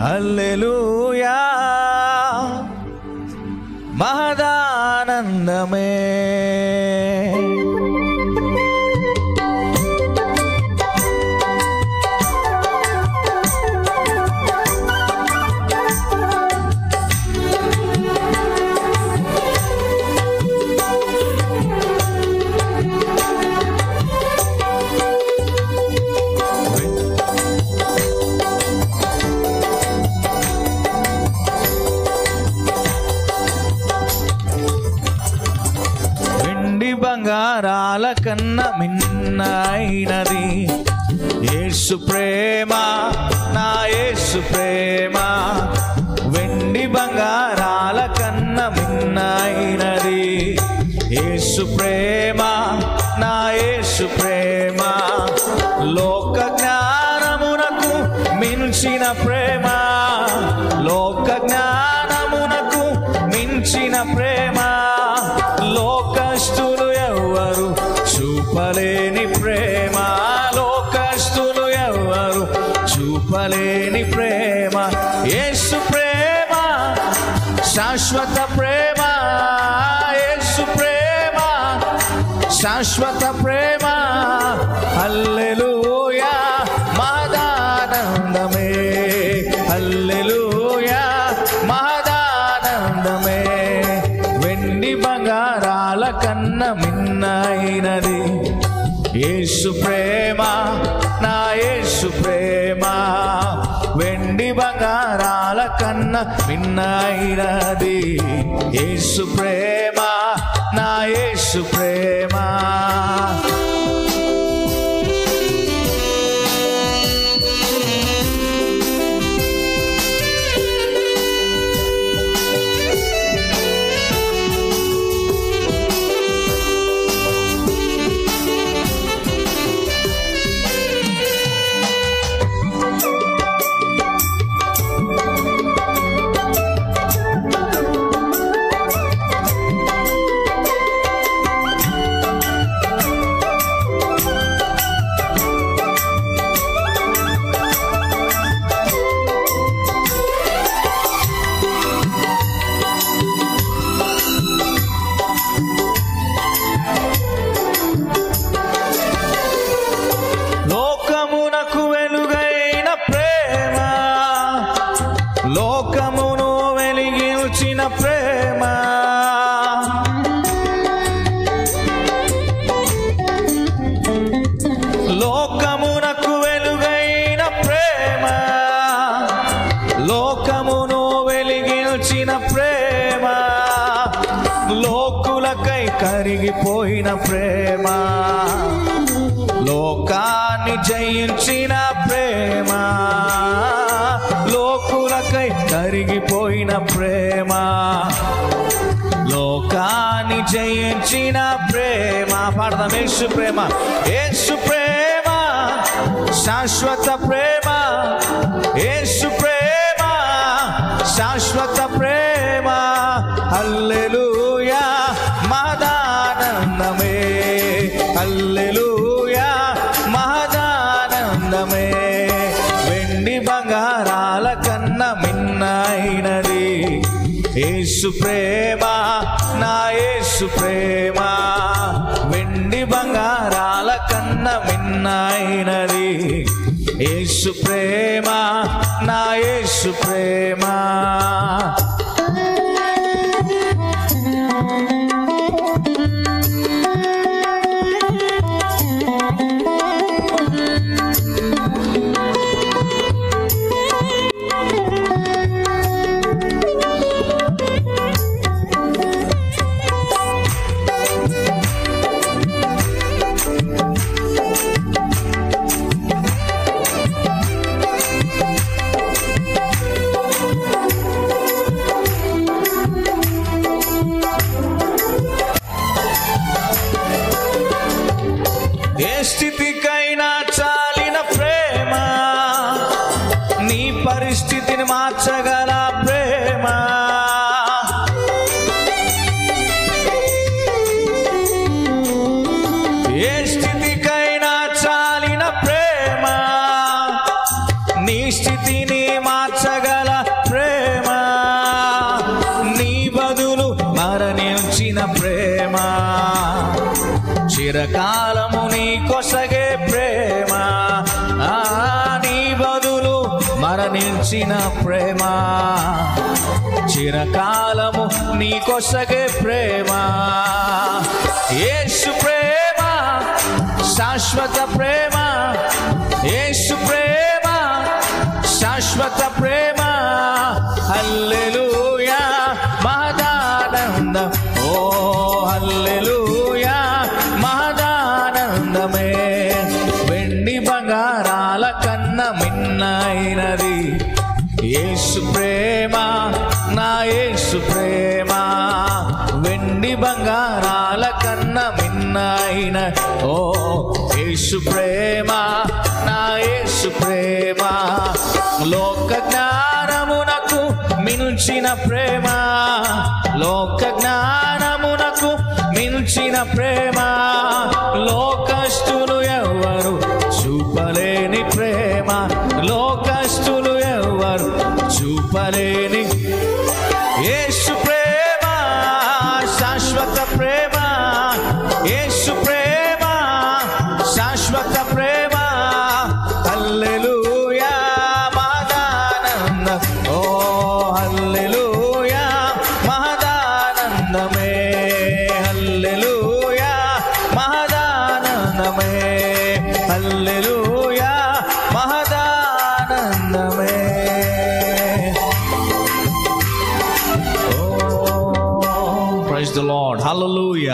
హల్లెలూయా మహదానందమే. బంగారాల కన్నా మిన్నైనది యేసు ప్రేమ, నా యేసు ప్రేమ. వెండి బంగారాల కన్నా మిన్నైనది యేసు ప్రేమ, నా యేసు ప్రేమ. లోక జ్ఞానమునకు మించిన ప్రేమ, లోక జ్ఞానమునకు మించిన ప్రేమ. లోకస్తులు ఎవ్వరు చూపలేని ప్రేమ, లోకస్తులు ఎవ్వరు చూపలేని ప్రేమ. యేసు ప్రేమ శాశ్వత ప్రేమ, యేసు ప్రేమ శాశ్వత ప్రేమ. హల్లెలూయా మహదానందమే, హల్లెలూయా మహదానందమే. వెండి బంగారాల కన్నా మిన్నైనది యేసు ప్రేమ, నా యేసు ప్రేమ. వెండి బంగారాల కన్నా మిన్నైనది యేసు ప్రేమ, నా యేసు ప్రేమ. లోకమును వెలిగించిన ప్రేమ, లోకమునకు వెలుగైన ప్రేమ, లోకమును వెలిగించిన ప్రేమ. లోకులకై కరిగిపోయిన ప్రేమ, లోకాన్ని జయించిన ప్రేమ. లోకులకై కరిగిపోయిన ప్రేమ, లోకాన్ని జయించిన ప్రేమ. పాడదాం. యేసు ప్రేమ, యేసు ప్రేమ శాశ్వత ప్రేమ, యేసు ప్రేమ శాశ్వత ప్రేమ. హల్లెలూయా మహదానందమే, హల్లెలూయా మహదానందమే. వెండి బంగారాల కన్నా మిన్నైనది యేసు ప్రేమ, నా యేసు ప్రేమ. వెండి బంగారాల కన్నా మిన్నైనది యేసు ప్రేమ, నా యేసు ప్రేమ. మరణించిన ప్రేమ, చిరకాలము నీ కొసగే ప్రేమ, నీ బదులు మరణించిన ప్రేమ, చిరకాలము నీ కొసగే ప్రేమ. యేసు ప్రేమ శాశ్వత ప్రేమ, యేసు ప్రేమ శాశ్వత ప్రేమ. హల్లెలూయా మహదానందం, ఓ హల్లెలూయా మహదానందమే. వెండి బంగారాల కన్నా మిన్నైనది యేసు ప్రేమ, నా యేసు ప్రేమ. వెండి బంగారాల కన్నా మిన్నైన ఓ యేసు ప్రేమ, నా యేసు ప్రేమ. లోక జ్ఞానమునకు మించిన ప్రేమ, లోక జ్ఞానమునకు మించిన ప్రేమ, లోకస్తులు ఎవరు చూపలేని ప్రేమ, లోకస్తులు ఎవరు చూపలేని యేసు ప్రేమ శాశ్వత ప్రేమ, యేసు ప్రేమ శాశ్వత ప్రేమ. హల్లెలూయా మహదానందం, ఓ హల్లెలూయా మహదానందమే, హల్లెలూయా మహదానందమే, హల్లెలూయా మహదానందమే. Oh, praise the Lord. Hallelujah.